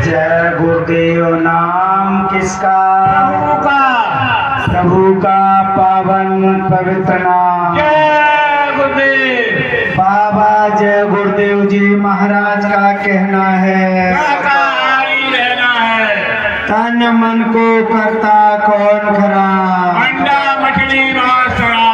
जय गुरुदेव नाम किसका? प्रभु का पावन पवित्र नाम। जय गुरुदेव। बाबा जय गुरुदेव जी महाराज का कहना है, शाकाहारी रहना है। तन मन को करता कौन खरा, अंडा मछली मांस खड़ा।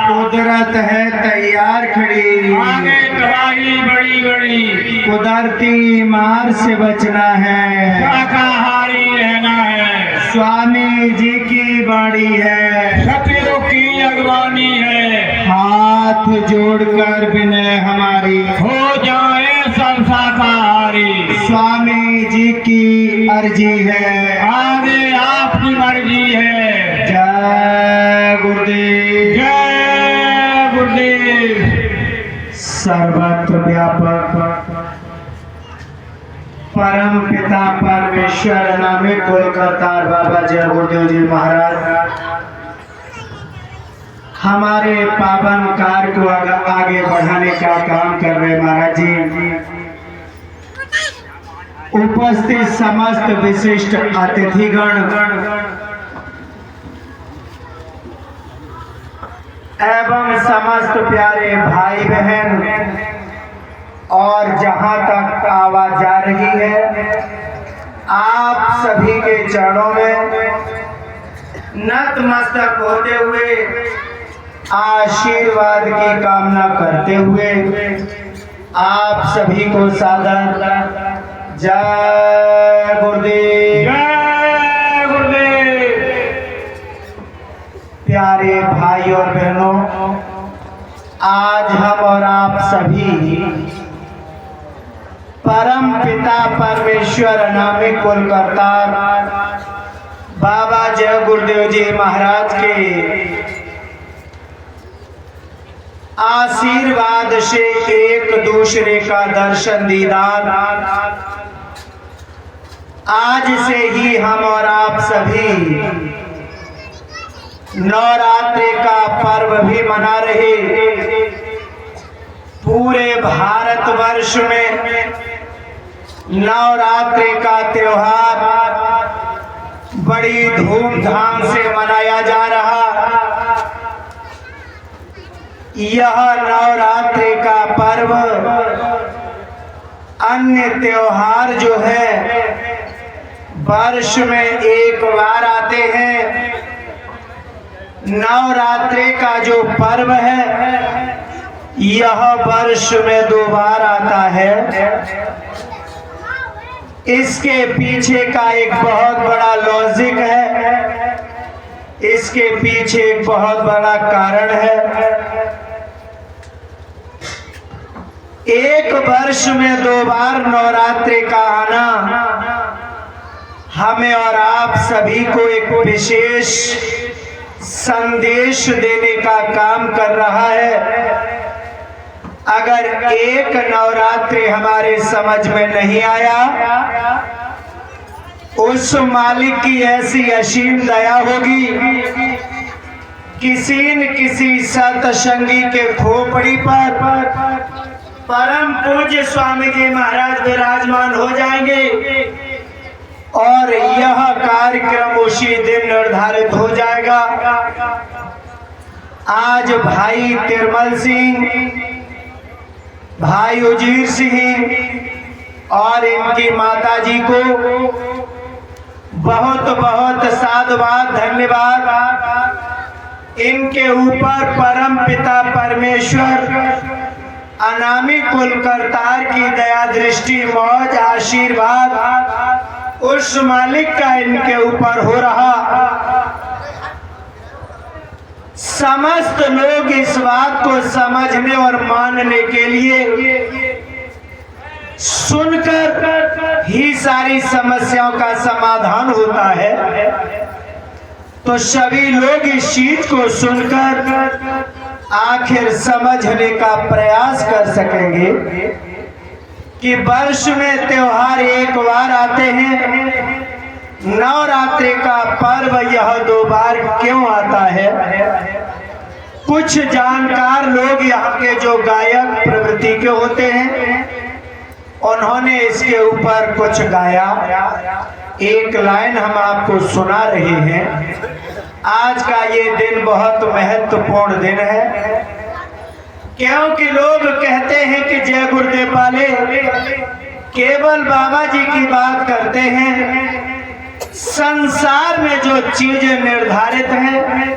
कुदरत है तैयार खड़ी, आगे तबाही बड़ी बड़ी। कुदरती मार से बचना है, शाकाहारी रहना है। स्वामी जी की बाणी है, सतगुरु की अगवानी है। हाथ जोड़कर विनय हमारी, हो जाए सब शाकाहारी। स्वामी जी की अर्जी है, आगे आपकी मर्जी है। जय गुरुदेव। जय गुरुदेव। सर्वत्र व्यापक परम पिता परमेश्वर नामे कुल करतार बाबा जय गुरुदेव जी महाराज हमारे पावन कार्य को आगे बढ़ाने का काम कर रहे महाराज जी। उपस्थित समस्त विशिष्ट अतिथिगण एवं समस्त प्यारे भाई बहन और जहां तक आवाज जा रही है, आप सभी के चरणों में नतमस्तक होते हुए आशीर्वाद की कामना करते हुए आप सभी को सादर जय गुरुदेव। जय गुरुदेव। प्यारे भाई और बहनों, आज हम और आप सभी परम पिता परमेश्वर नामी कुल करतार बाबा जय गुरुदेव जी महाराज के आशीर्वाद से एक दूसरे का दर्शन दीदार आज से ही हम और आप सभी नवरात्रि का पर्व भी मना रहे। पूरे भारतवर्ष में नवरात्रि का त्योहार बड़ी धूमधाम से मनाया जा रहा। यह नवरात्रि का पर्व अन्य त्योहार जो है वर्ष में एक बार आते हैं, नवरात्रि का जो पर्व है यह वर्ष में 2 बार आता है। इसके पीछे का एक बहुत बड़ा लॉजिक है, इसके पीछे एक बहुत बड़ा कारण है। एक वर्ष में 2 बार नवरात्रि का आना हमें और आप सभी को एक विशेष संदेश देने का काम कर रहा है। अगर एक नवरात्रि हमारे समझ में नहीं आया, उस मालिक की ऐसी असीम दया होगी, किसी न किसी सतसंगी के खोपड़ी पर परम पूज्य स्वामी जी महाराज विराजमान हो जाएंगे और यह कार्यक्रम उसी दिन निर्धारित हो जाएगा। आज भाई तिरमल सिंह, भाई उजीर सिंह और इनकी माता जी को बहुत बहुत साधुवाद धन्यवाद। इनके ऊपर परम पिता परमेश्वर अनामी कुल करतार की दया दृष्टि मौज आशीर्वाद उस मालिक का इनके ऊपर हो रहा। समस्त लोग इस बात को समझने और मानने के लिए सुनकर ही सारी समस्याओं का समाधान होता है। तो सभी लोग इस चीज को सुनकर आखिर समझने का प्रयास कर सकेंगे कि वर्ष में त्योहार एक बार आते हैं, नवरात्रि का पर्व यह 2 बार क्यों आता है। कुछ जानकार लोग यहाँ के जो गायक प्रवृत्ति के होते हैं उन्होंने इसके ऊपर कुछ गाया। एक लाइन हम आपको सुना रहे हैं। आज का ये दिन बहुत महत्वपूर्ण दिन है, क्योंकि लोग कहते हैं कि जय गुरुदेव वाले केवल बाबा जी की बात करते हैं। संसार में जो चीजें निर्धारित हैं,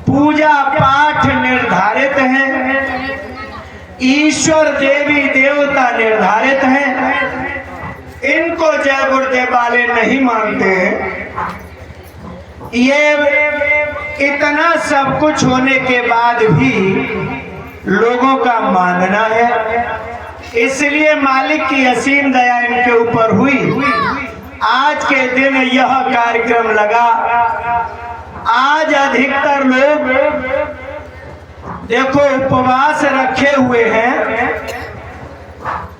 पूजा पाठ निर्धारित हैं, ईश्वर देवी देवता निर्धारित हैं, इनको जय गुरुदेव वाले नहीं मानते हैं। ये इतना सब कुछ होने के बाद भी लोगों का मानना है, इसलिए मालिक की असीम दया इनके ऊपर हुई। आज के दिन यह कार्यक्रम लगा। आज अधिकतर लोग देखो उपवास रखे हुए हैं।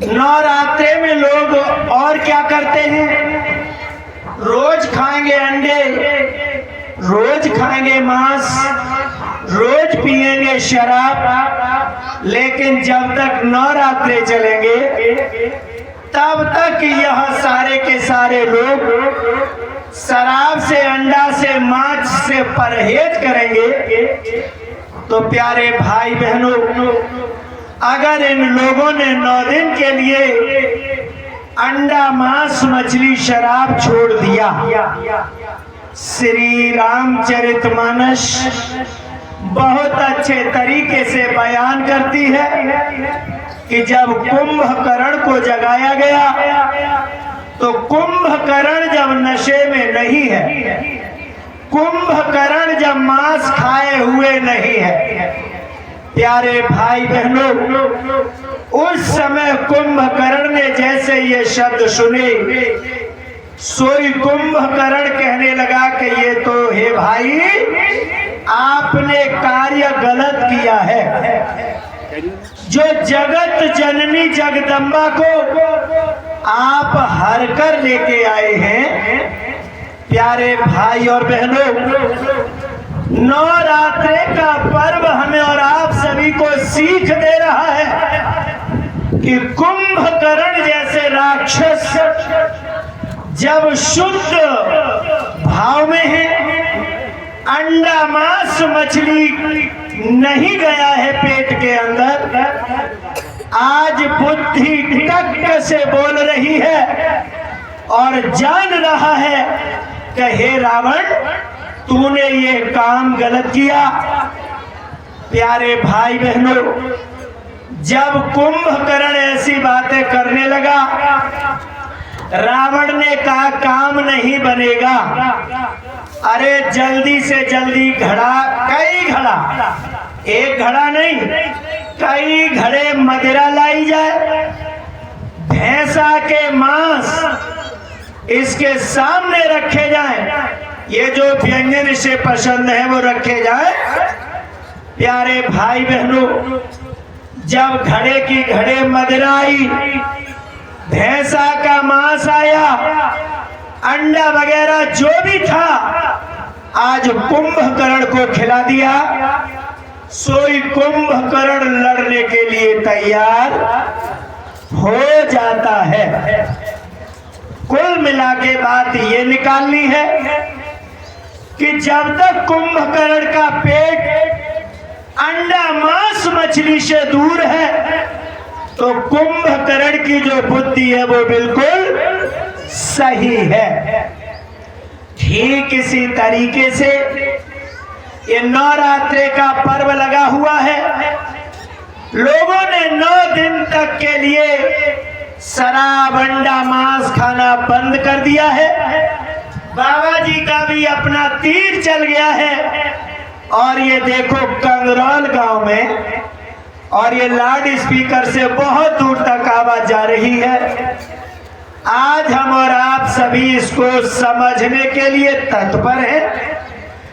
नवरात्रे में लोग और क्या करते हैं? रोज खाएंगे अंडे, रोज खाएंगे मांस, रोज पिएंगे शराब। लेकिन जब तक नवरात्रे चलेंगे तब तक यह सारे के सारे लोग शराब से, अंडा से, मांस से परहेज करेंगे। तो प्यारे भाई बहनों, अगर इन लोगों ने 9 दिन के लिए अंडा, मांस, मछली, शराब छोड़ दिया, श्री रामचरितमानस बहुत अच्छे तरीके से बयान करती है कि जब कुंभकर्ण को जगाया गया तो कुंभकर्ण जब नशे में नहीं है, कुंभकर्ण जब मांस खाए हुए नहीं है। प्यारे भाई बहनों, उस समय कुंभकर्ण ने जैसे ये शब्द सुने, सोई कुंभकर्ण कहने लगा कि ये तो हे भाई आपने कार्य गलत किया है। जो जगत जननी जगदम्बा को आप हर कर लेके आए हैं। प्यारे भाई और बहनों, नवरात्रे का पर्व हमें और आप सभी को सीख दे रहा है कि कुंभकर्ण जैसे राक्षस जब शुद्ध भाव में है, अंडा, मांस, मछली नहीं गया है पेट के अंदर, आज बुद्धि टक से बोल रही है और जान रहा है कि हे रावण, तूने ये काम गलत किया। प्यारे भाई बहनों, जब कुंभकर्ण ऐसी बातें करने लगा, रावण ने कहा काम नहीं बनेगा। अरे जल्दी से जल्दी घड़ा, कई घड़ा, एक घड़ा नहीं, कई घड़े मदिरा लाई जाए, भैंसा के मांस इसके सामने रखे जाएं, ये जो व्यंजन इसे पसंद है वो रखे जाए। प्यारे भाई बहनों, जब घड़े की घड़े मदिरा आई, भैंसा का मांस आया, अंडा वगैरह जो भी था, आज कुंभकर्ण को खिला दिया। सोई कुंभकर्ण लड़ने के लिए तैयार हो जाता है। कुल मिला के बात ये निकालनी है कि जब तक कुंभकर्ण का पेट अंडा, मांस, मछली से दूर है, तो कुंभकर्ण की जो बुद्धि है वो बिल्कुल सही है। ठीक इसी तरीके से ये नवरात्रे का पर्व लगा हुआ है। लोगों ने 9 दिन तक के लिए शराब, अंडा, मांस खाना बंद कर दिया है। बाबा जी का भी अपना तीर चल गया है। और ये देखो कंगरौल गांव में, और ये लाउड स्पीकर से बहुत दूर तक आवाज जा रही है। आज हम और आप सभी इसको समझने के लिए तत्पर हैं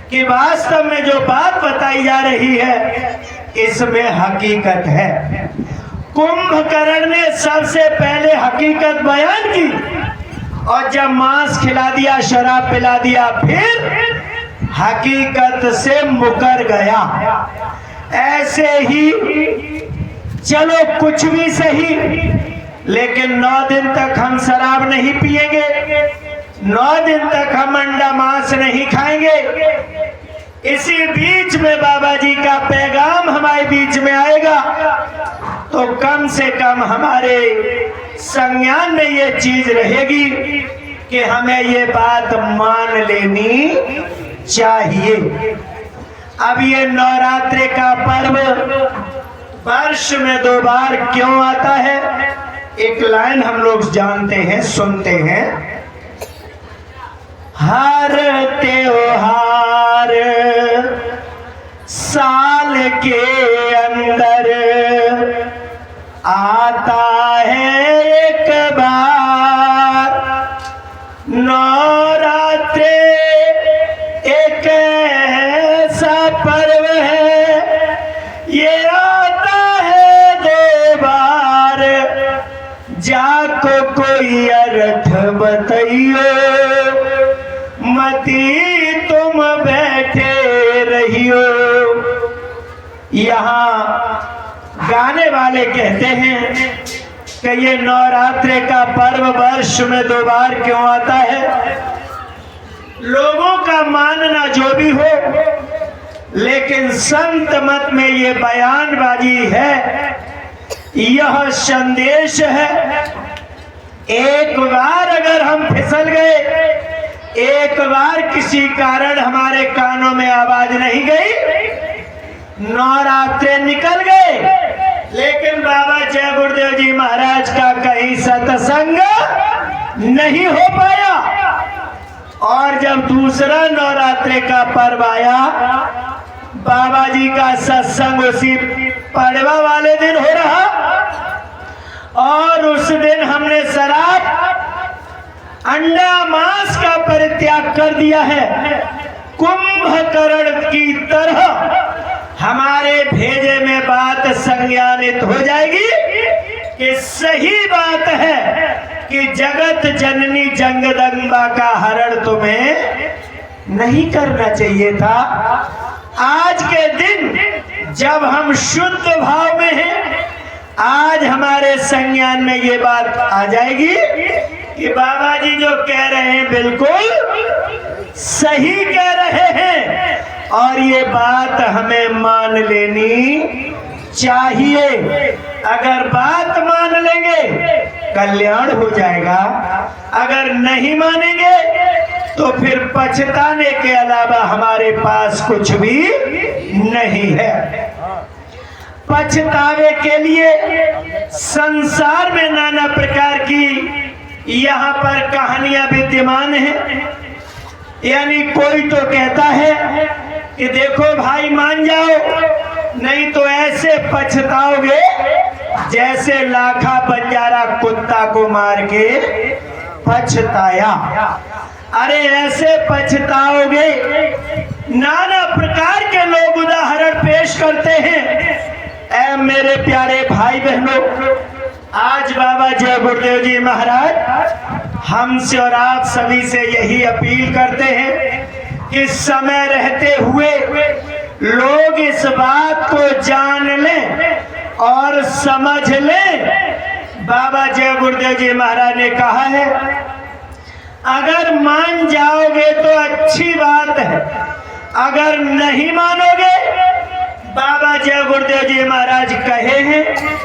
कि वास्तव में जो बात बताई जा रही है इसमें हकीकत है। कुंभकर्ण ने सबसे पहले हकीकत बयान की, और जब मांस खिला दिया, शराब पिला दिया, फिर हकीकत से मुकर गया। ऐसे ही चलो कुछ भी सही, लेकिन 9 दिन तक हम शराब नहीं पिएंगे, 9 दिन तक हम अंडा मांस नहीं खाएंगे। इसी बीच में बाबा जी का पैगाम हमारे बीच में आएगा तो कम से कम हमारे संज्ञान में ये चीज रहेगी कि हमें ये बात मान लेनी चाहिए। अब ये नवरात्रि का पर्व वर्ष में 2 बार क्यों आता है? एक लाइन हम लोग जानते हैं, सुनते हैं। हर त्योहार साल के अंदर आता है एक बार, नवरात्रि एक ऐसा पर्व है, ये आता है 2 बार। जाको कोई अर्थ बताइयो, मती तुम बैठे रहियो। यहाँ गाने वाले कहते हैं कि ये नवरात्रि का पर्व वर्ष में 2 बार क्यों आता है। लोगों का मानना जो भी हो, लेकिन संत मत में ये बयानबाजी है, यह संदेश है। एक बार अगर हम फिसल गए, एक बार किसी कारण हमारे कानों में आवाज नहीं गई, नवरात्रे निकल गए, लेकिन बाबा जय गुरुदेव जी महाराज का कहीं सत्संग नहीं हो पाया। और जब दूसरा नवरात्रि का पर्व आया, बाबा जी का सत्संग उसी पड़वा वाले दिन हो रहा, और उस दिन हमने शराब अंडा मांस का परित्याग कर दिया है। कुंभकर्ण की तरह हमारे भेजे में बात संज्ञानित हो जाएगी कि सही बात है कि जगत जननी जगदम्बा का हरण तुम्हें नहीं करना चाहिए था। आज के दिन जब हम शुद्ध भाव में हैं, आज हमारे संज्ञान में ये बात आ जाएगी कि बाबा जी जो कह रहे हैं बिल्कुल सही कह रहे हैं, और ये बात हमें मान लेनी चाहिए। अगर बात मान लेंगे कल्याण हो जाएगा, अगर नहीं मानेंगे तो फिर पछताने के अलावा हमारे पास कुछ भी नहीं है। पछतावे के लिए संसार में नाना प्रकार की यहाँ पर कहानियां विद्यमान हैं। यानी कोई तो कहता है कि देखो भाई मान जाओ, नहीं तो ऐसे पछताओगे जैसे लाखा बंजारा कुत्ता को मार के पछताया। अरे ऐसे पछताओगे। नाना प्रकार के लोग उदाहरण पेश करते हैं। ऐ मेरे प्यारे भाई बहनों, आज बाबा जय गुरुदेव जी महाराज हमसे और आप सभी से यही अपील करते हैं कि समय रहते हुए लोग इस बात को जान लें और समझ लें। बाबा जय गुरुदेव जी महाराज ने कहा है, अगर मान जाओगे तो अच्छी बात है, अगर नहीं मानोगे, बाबा जय गुरुदेव जी महाराज कहे हैं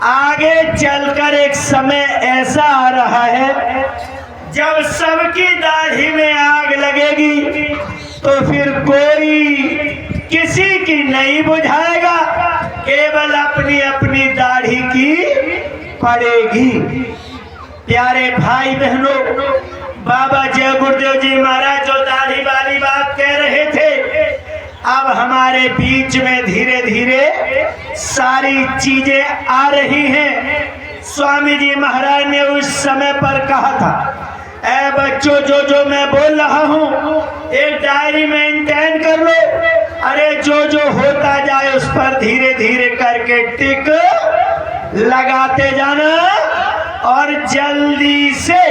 आगे चलकर एक समय ऐसा आ रहा है जब सबकी दाढ़ी में आग लगेगी तो फिर कोई किसी की नहीं बुझाएगा, केवल अपनी अपनी दाढ़ी की पड़ेगी। प्यारे भाई बहनों, बाबा जय गुरुदेव जी महाराज जो दाढ़ी वाली बात कह रहे थे, अब हमारे बीच में धीरे धीरे सारी चीजें आ रही हैं। स्वामी जी महाराज ने उस समय पर कहा था, ऐ बच्चों जो मैं बोल रहा हूँ एक डायरी मेंटेन कर लो। अरे जो होता जाए उस पर धीरे धीरे करके टिक लगाते जाना, और जल्दी से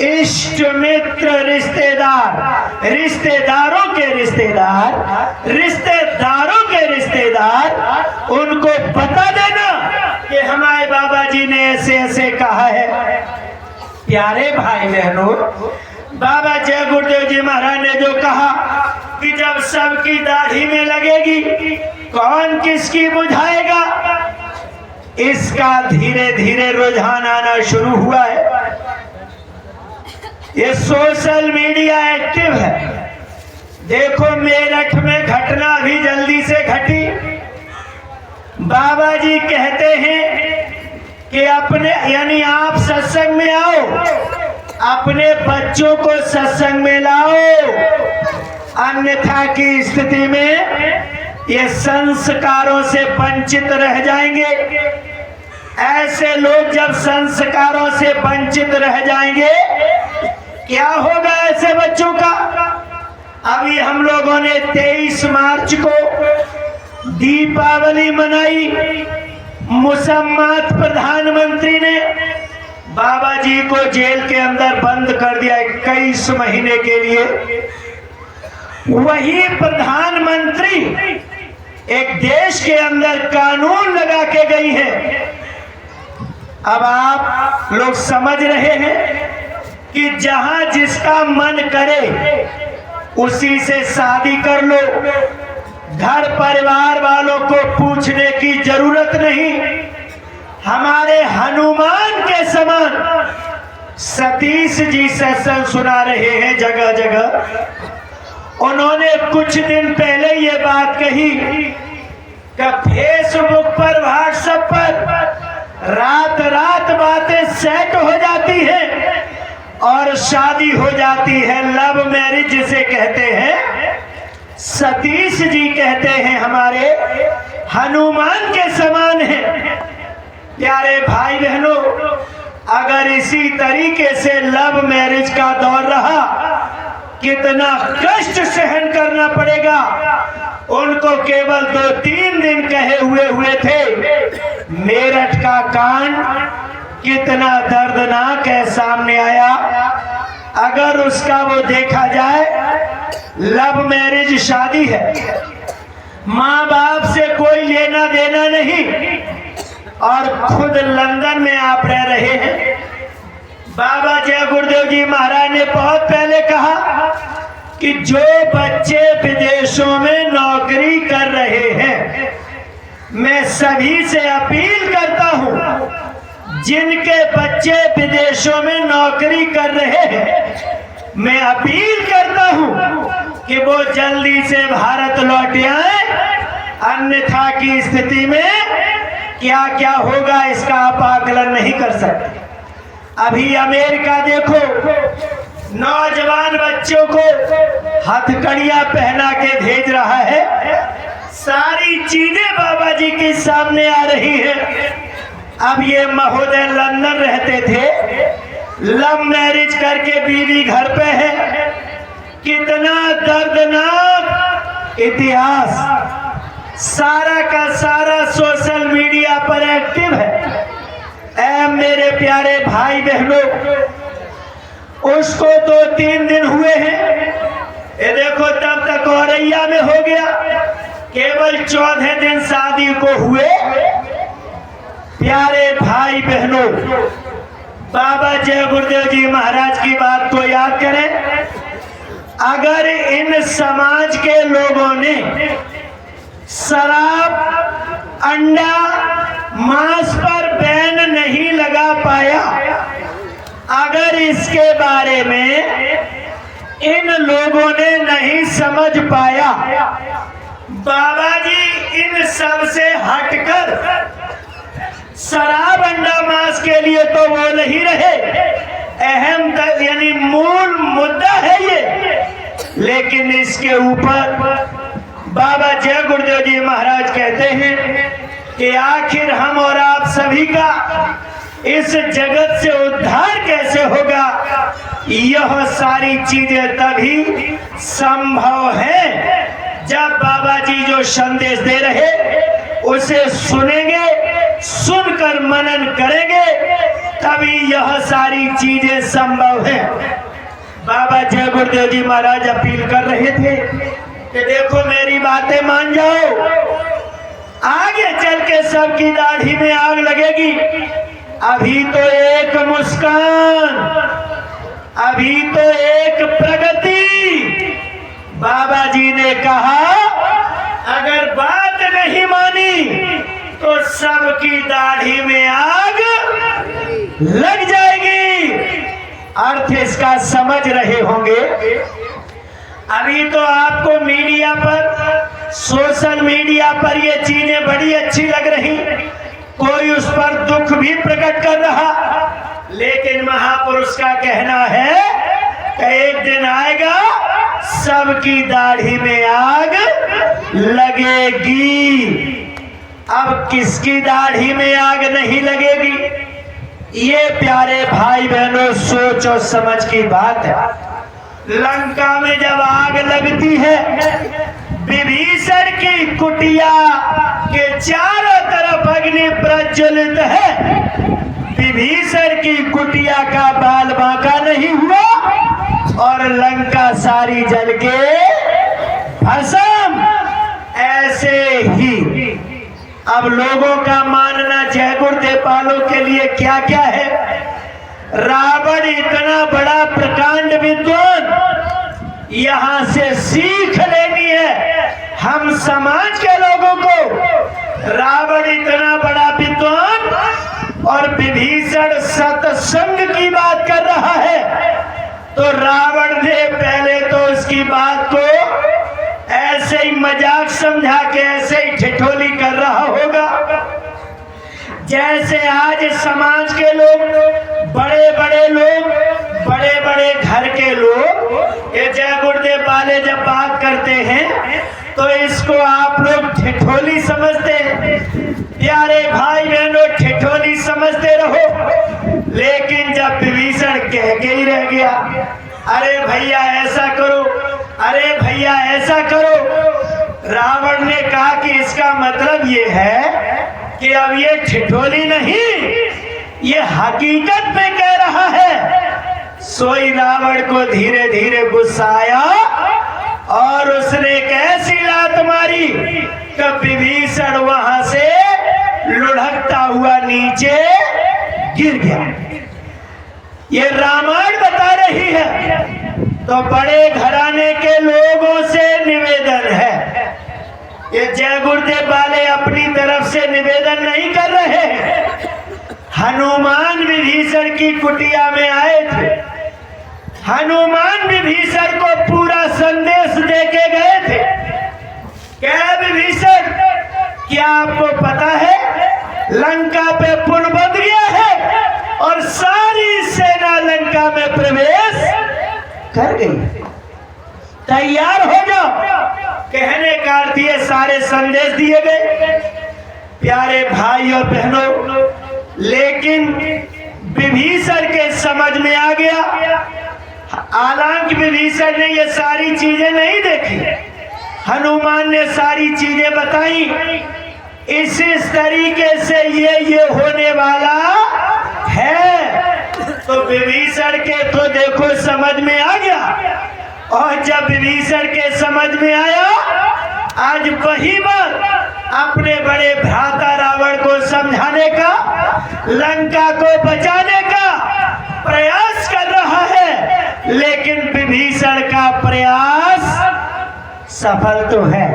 इष्ट मित्र रिश्तेदार, रिश्तेदारों के रिश्तेदार, रिश्तेदारों के रिश्तेदार, उनको बता देना कि हमारे बाबा जी ने ऐसे ऐसे कहा है। प्यारे भाई बहनों, बाबा जय गुरुदेव जी महाराज ने जो कहा कि जब सबकी दाढ़ी में लगेगी कौन किसकी बुझाएगा, इसका धीरे धीरे रुझान आना शुरू हुआ है। ये सोशल मीडिया एक्टिव है। देखो मेरठ में घटना भी जल्दी से घटी। बाबा जी कहते हैं कि अपने यानी आप सत्संग में आओ, अपने बच्चों को सत्संग में लाओ, अन्यथा की स्थिति में ये संस्कारों से वंचित रह जाएंगे। ऐसे लोग जब संस्कारों से वंचित रह जाएंगे, क्या होगा ऐसे बच्चों का? अभी हम लोगों ने 23 मार्च को दीपावली मनाई। मुसम्मात प्रधानमंत्री ने बाबा जी को जेल के अंदर बंद कर दिया 21 महीने के लिए। वही प्रधानमंत्री एक देश के अंदर कानून लगा के गई है। अब आप लोग समझ रहे हैं कि जहां जिसका मन करे उसी से शादी कर लो, घर परिवार वालों को पूछने की जरूरत नहीं। हमारे हनुमान के समान सतीश जी सत्संग सुना रहे हैं जगह जगह। उन्होंने कुछ दिन पहले ये बात कही कि फेसबुक पर, व्हाट्सएप पर रात रात बातें सेट हो जाती है और शादी हो जाती है। लव मैरिज जिसे कहते हैं, सतीश जी कहते हैं हमारे हनुमान के समान है। प्यारे भाई बहनों, अगर इसी तरीके से लव मैरिज का दौर रहा, कितना कष्ट सहन करना पड़ेगा। उनको केवल 2-3 दिन कहे हुए थे। मेरठ का कांड कितना दर्दनाक है सामने आया। अगर उसका वो देखा जाए, लव मैरिज शादी है, माँ बाप से कोई लेना देना नहीं, और खुद लंदन में आप रह रहे हैं। बाबा जय गुरुदेव जी महाराज ने बहुत पहले कहा कि जो बच्चे विदेशों में नौकरी कर रहे हैं, मैं सभी से अपील करता हूं, जिनके बच्चे विदेशों में नौकरी कर रहे हैं, मैं अपील करता हूं कि वो जल्दी से भारत लौट आए। अन्यथा की स्थिति में क्या क्या होगा इसका आप आकलन नहीं कर सकते। अभी अमेरिका देखो, नौजवान बच्चों को हथकड़ियां पहना के भेज रहा है। सारी चीजें बाबा जी के सामने आ रही है। अब ये महोदय लंदन रहते थे, लव मैरिज करके बीवी घर पे है। कितना दर्दनाक इतिहास, सारा का सारा सोशल मीडिया पर एक्टिव है। ऐ मेरे प्यारे भाई बहनों, उसको 2-3 दिन हुए हैं। ये देखो तब तक औरैया में हो गया, केवल 14 दिन शादी को हुए। प्यारे भाई बहनों, बाबा जय गुरुदेव जी महाराज की बात को याद करें। अगर इन समाज के लोगों ने शराब, अंडा, मांस पर बैन नहीं लगा पाया, अगर इसके बारे में इन लोगों ने नहीं समझ पाया, बाबा जी इन सब से हटकर शराब, अंडा, मांस के लिए तो बोल ही रहे, अहम यानी मूल मुद्दा है ये। लेकिन इसके ऊपर बाबा जय गुरुदेव जी महाराज कहते हैं कि आखिर हम और आप सभी का इस जगत से उद्धार कैसे होगा। यह सारी चीजें तभी संभव है जब बाबा जी जो संदेश दे रहे उसे सुनेंगे, सुनकर मनन करेंगे, तभी यह सारी चीजें संभव है। बाबा जय गुरुदेव जी महाराज अपील कर रहे थे कि देखो मेरी बातें मान जाओ। आगे चल के सबकी दाढ़ी में आग लगेगी। अभी तो एक मुस्कान, अभी तो एक प्रगति। बाबा जी ने कहा अगर बात नहीं मानी तो सबकी दाढ़ी में आग लग जाएगी। अर्थ इसका समझ रहे होंगे। अभी तो आपको मीडिया पर, सोशल मीडिया पर ये चीजें बड़ी अच्छी लग रही, कोई उस पर दुख भी प्रकट कर रहा, लेकिन महापुरुष का कहना है कि एक दिन आएगा सबकी दाढ़ी में आग लगेगी। अब किसकी दाढ़ी में आग नहीं लगेगी, ये प्यारे भाई बहनों सोच और समझ की बात है। लंका में जब आग लगती है, विभीषण की कुटिया के चारों तरफ अग्नि प्रज्वलित है, विभीषण की कुटिया का बाल बांका नहीं हुआ और लंका सारी जल के भस्म। ऐसे ही अब लोगों का मानना जय गुरुदेव वालों के लिए क्या क्या है। रावण इतना बड़ा प्रकांड विद्वान, यहाँ से सीख लेनी है हम समाज के लोगों को। रावण इतना बड़ा विद्वान और विभीषण सत्संग की बात कर रहा है, तो रावण ने पहले तो उसकी बात को ऐसे ही मजाक समझा के ऐसे ही ठिठोली कर रहा होगा। जैसे आज समाज के लोग, बड़े बड़े लोग, बड़े बड़े घर के लोग ये जय गुरुदेव वाले जब बात करते हैं तो इसको आप लोग ठिठोली समझते हैं। प्यारे भाई बहनों ठिठोली समझते रहो, लेकिन जब विभीषण कह के ही रह गया, अरे भैया ऐसा करो, अरे भैया ऐसा करो, रावण ने कहा कि इसका मतलब ये है कि अब ये ठिठोली नहीं, ये हकीकत में कह रहा है। सोई रावण को धीरे धीरे गुस्सा आया और उसने एक ऐसी लात मारी कि विभीषण वहां से लुढ़कता हुआ नीचे गिर गया। ये रामायण बता रही है। तो बड़े घराने के लोगों से निवेदन है, ये जय गुरुदेव वाले अपनी तरफ से निवेदन नहीं कर रहे हैं। हनुमान विभीषण की कुटिया में आए थे, हनुमान विभीषण को पूरा संदेश दे के गए थे। क्या विभीषण, क्या आपको पता है लंका पे पुल बन गया है और सारी सेना लंका में प्रवेश कर गई, तैयार हो जाओ। कहने का अर्थ ये सारे संदेश दिए गए। प्यारे भाई और बहनों, लेकिन विभीषण के समझ में आ गया। हालांकि विभीषण ने ये सारी चीजें नहीं देखी, हनुमान ने सारी चीजें बताई, इस तरीके से ये होने वाला है। तो विभीषण के तो देखो समझ में आ गया, और जब विभीषण के समझ में आया, आज वही बात अपने बड़े भ्राता रावण को समझाने का, लंका को बचाने का प्रयास कर रहा है। लेकिन विभीषण का प्रयास सफल तो है,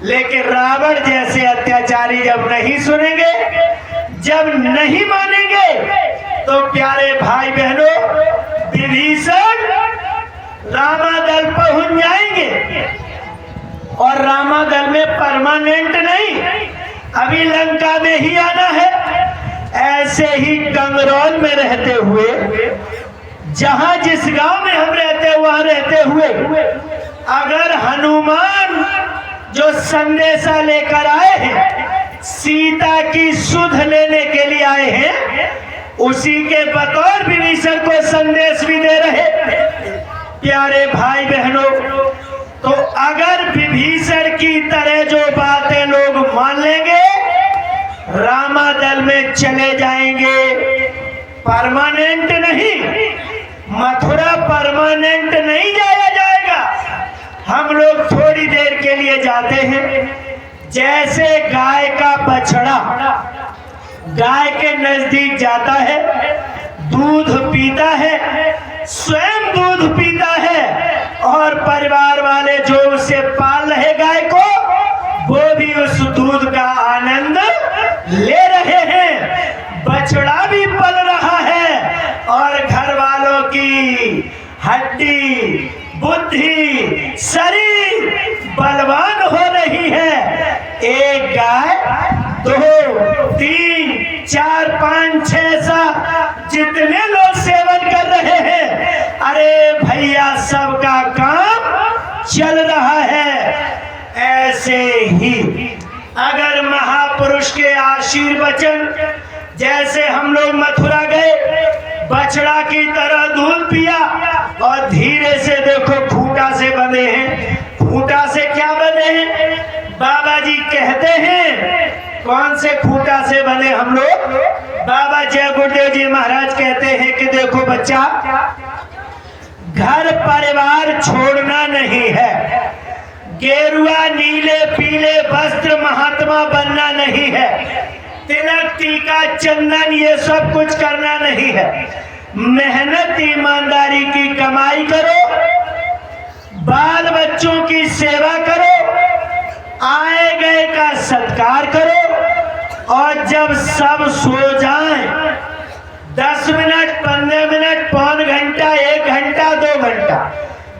लेकिन रावण जैसे अत्याचारी जब नहीं सुनेंगे, जब नहीं मानेंगे, तो प्यारे भाई बहनों विभीषण रामादल पहुंच जाएंगे। और रामादल में परमानेंट नहीं, अभी लंका में ही आना है। ऐसे ही गंगरौल में रहते हुए, जहां जिस गांव में हम रहते वहां रहते हुए, अगर हनुमान जो संदेशा लेकर आए हैं, सीता की सुध लेने के लिए आए हैं, उसी के बतौर विभीषण को संदेश भी दे रहे। प्यारे भाई बहनों, तो अगर विभीषण की तरह जो बातें लोग मान लेंगे, रामादल में चले जाएंगे। परमानेंट नहीं, मथुरा परमानेंट नहीं जाया जाएगा। हम लोग थोड़ी देर के लिए जाते हैं, जैसे गाय का बछड़ा गाय के नजदीक जाता है, दूध पीता है, स्वयं दूध पीता है, और परिवार वाले जो उसे पाल रहे गाय को, वो भी उस दूध का आनंद ले रहे हैं। बछड़ा भी पल रहा है और घर वालों की हड्डी, बुद्धि, शरीर बलवान हो रही है। एक गाय, 2, 3, 4, 5, 6, 7 जितने लोग सेवन कर रहे हैं, अरे भैया सबका काम चल रहा है। ऐसे ही अगर महापुरुष के आशीर्वचन, जैसे हम लोग मथुरा गए, बछड़ा की तरह दूध पिया, और धीरे से देखो खूंटा से बंधे हैं। खूंटा से क्या बंधे हैं? बाबा जी कहते हैं, कौन से खूंटा से बंधे हम लोग? बाबा जय गुरुदेव जी महाराज कहते हैं कि देखो बच्चा, घर परिवार छोड़ना नहीं है, गेरुआ नीले पीले वस्त्र महात्मा बनना नहीं है, तिलक टीका चंदन ये सब कुछ करना नहीं है। मेहनत ईमानदारी की कमाई करो, बाल बच्चों की सेवा करो, आए गए का सत्कार करो, और जब सब सो जाएं, 10 मिनट, 15 मिनट, पौन घंटा, 1 घंटा, 2 घंटा,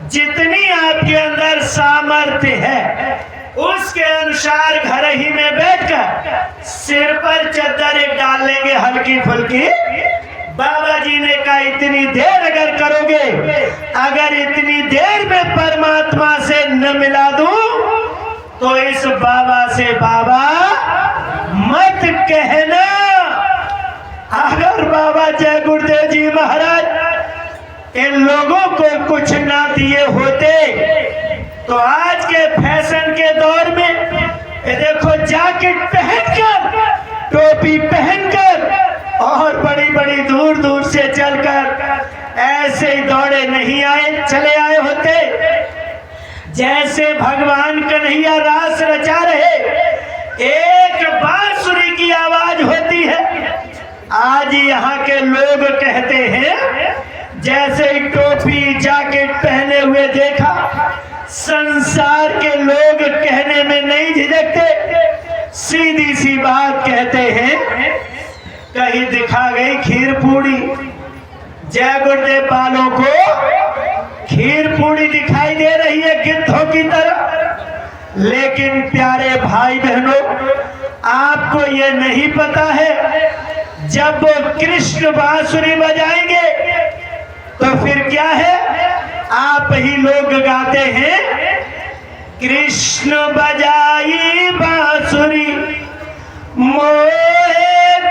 जितनी आपके अंदर सामर्थ्य है, उसके अनुसार घर ही में बैठकर सिर पर चद्दर एक डाल लेंगे हल्की फुल्की। बाबा जी ने कहा इतनी देर अगर करोगे, अगर इतनी देर में परमात्मा से न मिला दूं, तो इस बाबा से बाबा मत कहना। अगर बाबा जय गुरुदेव जी महाराज इन लोगों को कुछ ना दिए होते, तो आज के फैशन के दौर में देखो जैकेट पहनकर, टोपी पहनकर, और बड़ी बड़ी दूर दूर से चलकर ऐसे ही दौड़े नहीं आए, चले आए होते। जैसे भगवान कन्हैया रास रचा रहे, एक बांसुरी की आवाज होती है। आज यहाँ के लोग कहते हैं, जैसे ही टोपी जैकेट पहने हुए देखा, संसार के लोग कहने में नहीं झिझकते, सीधी सी बात कहते हैं, कहीं दिखा गई खीर पूड़ी। जय गुरुदेव वालों को खीर पूड़ी दिखाई दे रही है गिद्धों की तरह। लेकिन प्यारे भाई बहनों, आपको ये नहीं पता है, जब वो कृष्ण बांसुरी बजाएंगे तो फिर क्या है? आप ही लोग गाते हैं, कृष्ण बजाई बांसुरी मोहे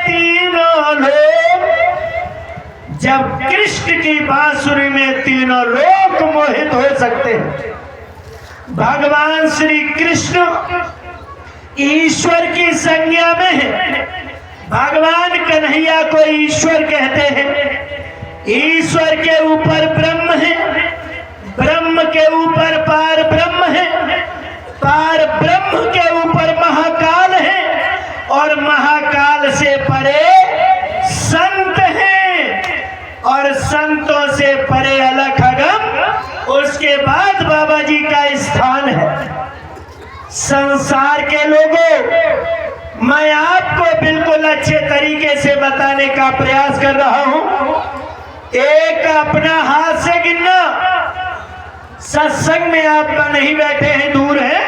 तीनों लोग। जब कृष्ण की बांसुरी में तीनों लोग मोहित हो सकते हैं। भगवान श्री कृष्ण ईश्वर की संज्ञा में है। भगवान कन्हैया को ईश्वर कहते हैं। ईश्वर के ऊपर ब्रह्म है, ब्रह्म के ऊपर पार ब्रह्म है, पार ब्रह्म के ऊपर महाकाल है, और महाकाल से परे संत हैं, और संतों से परे अलख अगम। उसके बाद बाबा जी का स्थान है। संसार के लोगों, मैं आपको बिल्कुल अच्छे तरीके से बताने का प्रयास कर रहा हूं। एक अपना हाथ से गिनना, सत्संग में आप नहीं बैठे हैं, दूर है,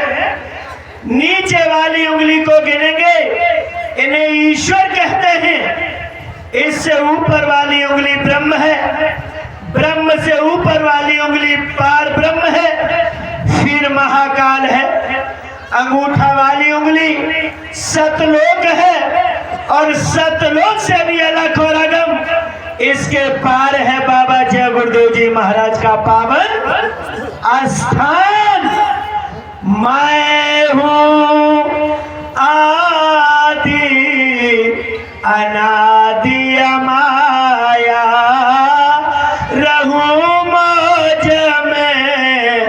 नीचे वाली उंगली को गिनेंगे, इन्हें ईश्वर कहते हैं। इससे ऊपर वाली उंगली ब्रह्म है, ब्रह्म से ऊपर वाली उंगली पार ब्रह्म है, फिर महाकाल है। अंगूठा वाली उंगली सतलोक है, और सतलोक से भी अलग और अगम इसके पार है बाबा जय गुरुदेव जी महाराज का पावन स्थान। मैं हूँ आदि अनादि अमाया, रहूं मौज में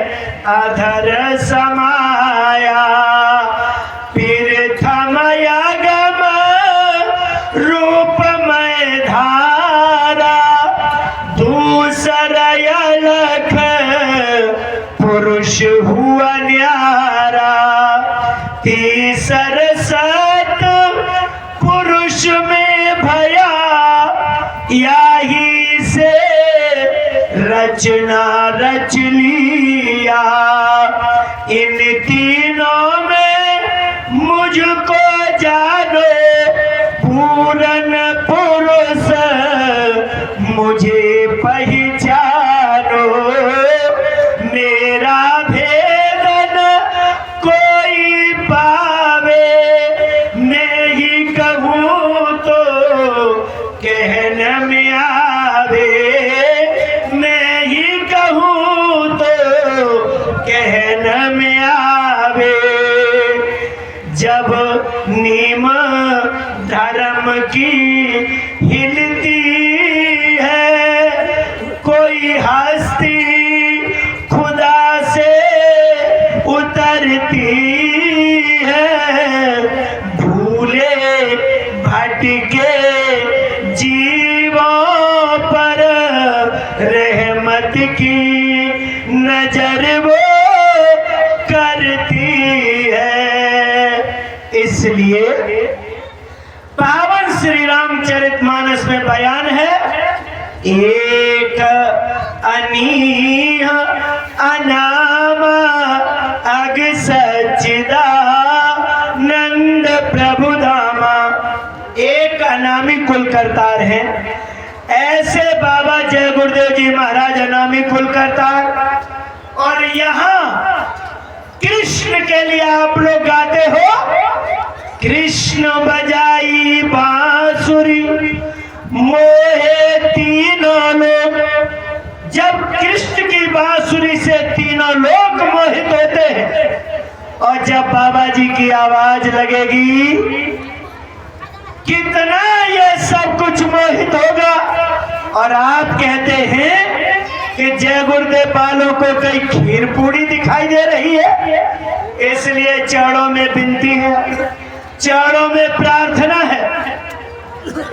अधर समाया, दूसरा अलख पुरुष हुआ न्यारा, तीसर सत पुरुष में भया, यही से रचना रच लिया। इन तीनों में मुझको जानो, पूरन पुरुष मुझे पहचानो। मेरा भेदन कोई पावे, मैं ही कहूँ तो कहन में आवे, मैं ही कहूँ तो कहन में आवे। जब नीम धर्म की हिलती है, कोई हस्ती खुदा से उतरती है, भूले भटके जीवों पर रहमत की नजर वो करती है। इसलिए पावन श्री रामचरितमानस में बयान है, एक अनीह अनाम अग सच्चिदा नंद प्रभु धामा। एक अनामी कुल करतार हैं, ऐसे बाबा जय गुरुदेव जी महाराज अनामी कुल करतार। और यहाँ कृष्ण के लिए आप लोग गाते हो, कृष्ण बजाई बांसुरी मोहे तीनों लोग। जब कृष्ण की बांसुरी से तीनों लोग मोहित होते हैं, और जब बाबा जी की आवाज लगेगी, कितना ये सब कुछ मोहित होगा। और आप कहते हैं कि जय गुरुदेव वालों को कई खीर पूड़ी दिखाई दे रही है। इसलिए चरणों में विनती है, चरणों में प्रार्थना है।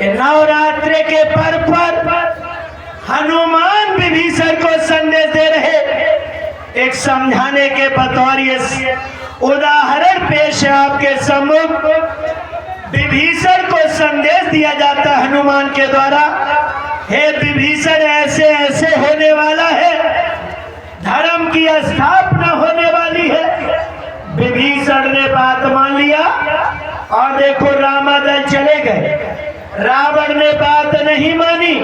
नवरात्रि के पर्व पर हनुमान विभीषण को संदेश दे रहे। एक समझाने के बतौर ये उदाहरण पेश है आपके सम्मुख। विभीषण को संदेश दिया जाता है हनुमान के द्वारा, हे विभीषण ऐसे ऐसे होने वाला है, धर्म की स्थापना होने वाली है। विभीषण ने बात मान लिया और देखो रामादल चले गए। रावण ने बात नहीं मानी।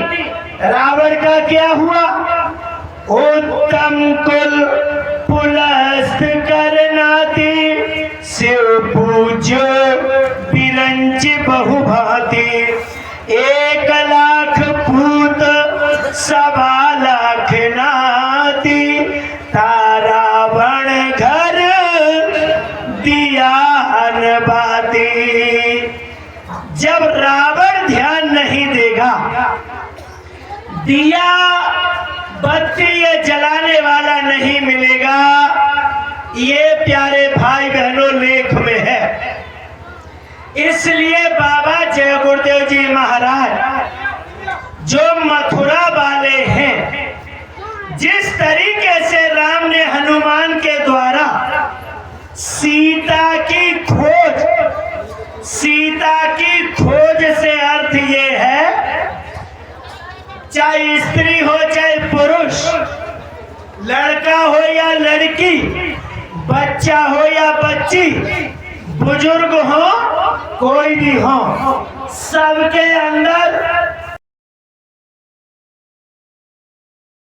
रावण का क्या हुआ? उत्तम कुल पुलस्त करनाती, शिव पूज्य बिरंच बहुभांति। 1 लाख पूत 1.25 लाख नाती, तारावण घर दिया अनबाती। जब रावण ध्यान नहीं देगा, दिया बत्ती ये जलाने वाला नहीं मिलेगा। ये प्यारे भाई बहनों लेख में है। इसलिए बाबा जय गुरुदेव जी महाराज जो मथुरा वाले हैं, जिस तरीके से राम ने हनुमान के द्वारा सीता की खोज से अर्थ ये है, चाहे स्त्री हो चाहे पुरुष, लड़का हो या लड़की, बच्चा हो या बच्ची, बुजुर्ग हो कोई भी हो, सबके अंदर